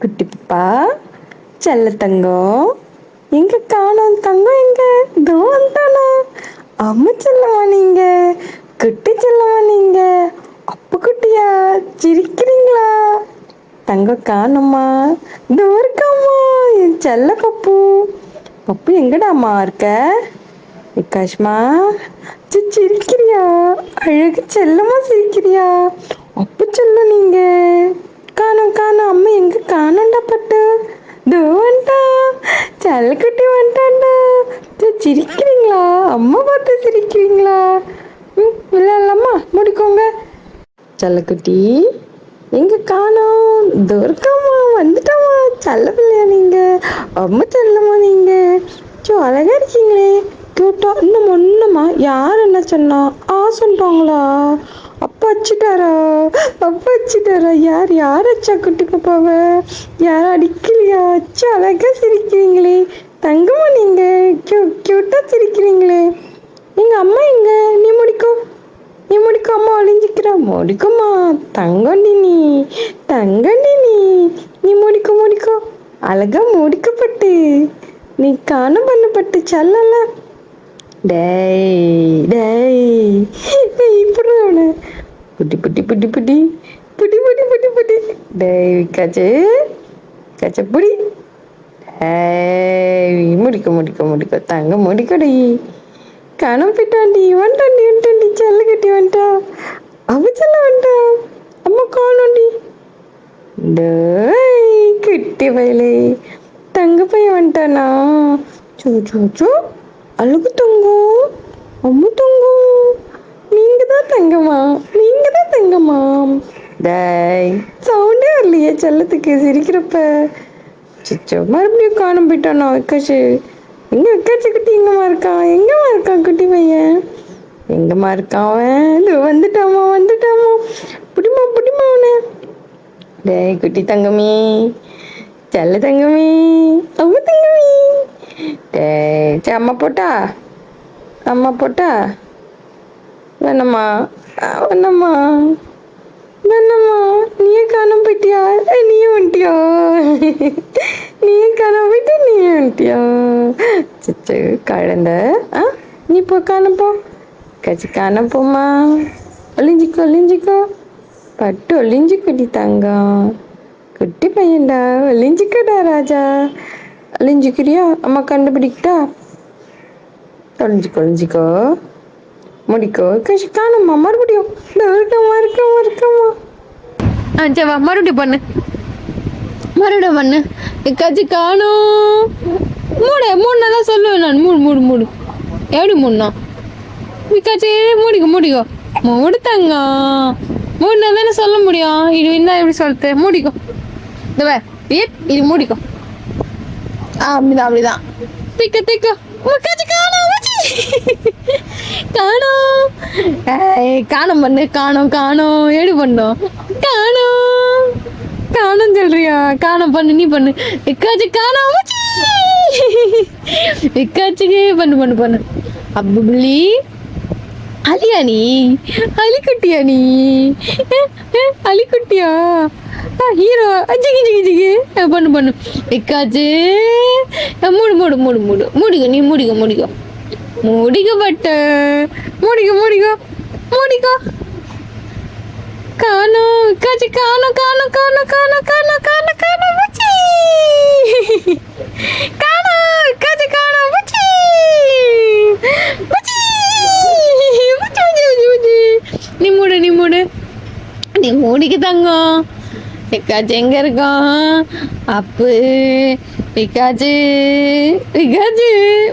குட்டி பாப்பா, செல்ல தங்கம், எங்க காணோம் தங்கம்? எங்க இதோ வந்தானா? அம்மா செல்லமா நீங்க? குட்டி செல்லமா நீங்க? அப்பு குட்டியா சிரிக்கிறீங்களா? தங்கம் காணுமா? இதோ இருக்காமா என் செல்ல பப்பு. பப்பு எங்கடாமா இருக்க? விகாஷ்மா, சிரிக்கிறியா? அழகு செல்லமா சிரிக்கிறியா? அப்பு செல்ல நீங்க காணோம் காணோம். அம்மா எங்க காணோண்டா பட்டு? தோ வந்துட்டா செல்லக்குட்டி வந்துட்டாண்டா. சிரிக்கிறீங்களா? அம்மா பார்த்து சிரிக்கிறீங்களா? விளையாடலாமா? முடிக்கோங்க. செல்லக்குட்டி எங்க காணோம்? இதோ இருக்காமா, வந்துட்டாமா. செல்ல பிள்ளையா நீங்க? அம்மா செல்லமா நீங்க? அழகா இருக்கீங்களே. கேட்டா இன்னும் ஒண்ணுமா? யார் என்ன சொன்னா? சொல்லிட்டாங்களா? அப்பா வச்சுட்டாரா? அப்பா வச்சுட்டாரா? யார் அச்சா குட்டி பாப்பாவை? யாரும் அடிக்கலையா? அழகா சிரிக்கிறீங்களே. தங்கமா நீங்க? கியூட்டா சிரிக்கிறீங்களே. எங்க அம்மா எங்க? நீ முடிக்கோ, நீ முடிக்கோ. அம்மா ஒளிஞ்சிக்கிறா. முடிக்குமா? தங்கண்டி நீ, தங்கண்டி நீ முடிக்கோ. அழகா முடிக்கப்பட்டு நீ காண பண்ணப்பட்டு செல்லல. டேய் டேய் இப்படி புட்டி புட்டி புட்டி புட்டி புட்டி புட்டி புட்டி புட்டி. டேய் விக்காச்சு காச்ச புடி. முடிக்க தங்க முடிக்கடி. கணம் போயிட்டாண்டி. வந்துட்டாண்டி செல்ல கட்டி வந்துட்டா. அவ செல்ல வந்துட்டா. அம்மா காணோண்டி. டேய் கிட்டி வயலே, தங்க பையன் வந்துட்டானா? சூ அழுகு தங்கம், அம்மு தங்கம், நீங்க தான் தங்கமா? டேய் சவுண்டே வரலையே செல்லத்துக்கு சிரிக்கிறப்ப. மறுபடியும் காணம் போயிட்டானா விக்காஷு? எங்க விக்காச்சு குட்டி எங்கம்மா இருக்கான் குட்டி பையன்? எங்கம்மா இருக்கான் அவன்? இது வந்துட்டாமா. புடிமா அவனை. டேய் குட்டி தங்கமே, செல்ல தங்கமே, அம்மா தங்கமே. டேய் அம்மா போட்டா வேணாமா? நீயே காணாம போயிட்டியா? நீயும் வந்துட்டியா? சிச்சு கழந்த. நீ போ காணப்போ. காணப்போம்மா. ஒளிஞ்சிக்கோ. பட்டு ஒளிஞ்சிக்கொடி தங்கம். குட்டி பையன்டா, ஒளிஞ்சிக்கடா ராஜா. ஒளிஞ்சிக்கிறியா? அம்மா கண்டுபிடிக்கிட்டா? ஒளிஞ்சிக்கோ. முடிக்கோ. கஷி காணுமா? மறுபடியும் இருக்கமா. சரி மறுபடியும் பண்ணு. கச்சி காணும். மூணு தான் சொல்லுவேன் நான். மூடு. எப்படி மூணுனா? கச்சி மூடிக்கோ. மூடுத்தாங்க. மூணு தானே சொல்ல முடியும். இது என்ன எப்படி சொல்றது? மூடிக்கோ. இது மூடிக்கோ. அப்படிதான். திக்கோ. காணோம் பண்ணு. காணோம் எடு பண்ணோம். காணோம் சொல்றியா? காணோம் பண்ணு. நீ பண்ணு. எக்காச்சு காணோம். எக்காச்சுக்கே பண்ணு. அப்புள்ளி அலியா நீ? அலிக்குட்டியா நீ? அலிக்குட்டியா? ஹீரோ ஜிகி பண்ணு. எக்காச்சு மூடிக்கோ. நீ மூடிக்கோ. முடிக்கப்பட்ட. மூடிக்கோ. காணோம். எக்காச்சு காணோம். எக்காச்சு காணோம். நீ மூடிக்கு தங்கம். விக்காச்சு எங்க இருக்கான்? அப்பு விக்காச்சு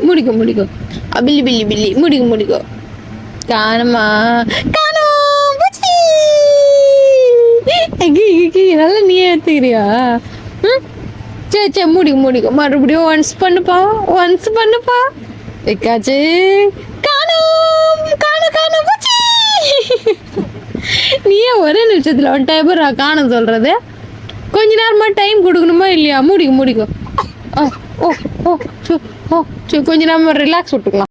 முடிக்கோ. பில்லி முடிக்கோ. காணுமா? நல்லா நீ ஏத்துக்கிறியா? சரி முடிக்கோ. மறுபடியும் ஒன்ஸ் பண்ணுப்பா. விக்காச்சு காணும். நீயே ஒரே நிமிஷத்துல ஒன் டைம் காணும் சொல்றது? கொஞ்ச நேரமா டைம் கொடுக்கணுமா இல்லையா? முடிக்கோ. கொஞ்ச நேரமா ரிலாக்ஸ் விட்டுக்கலாம்.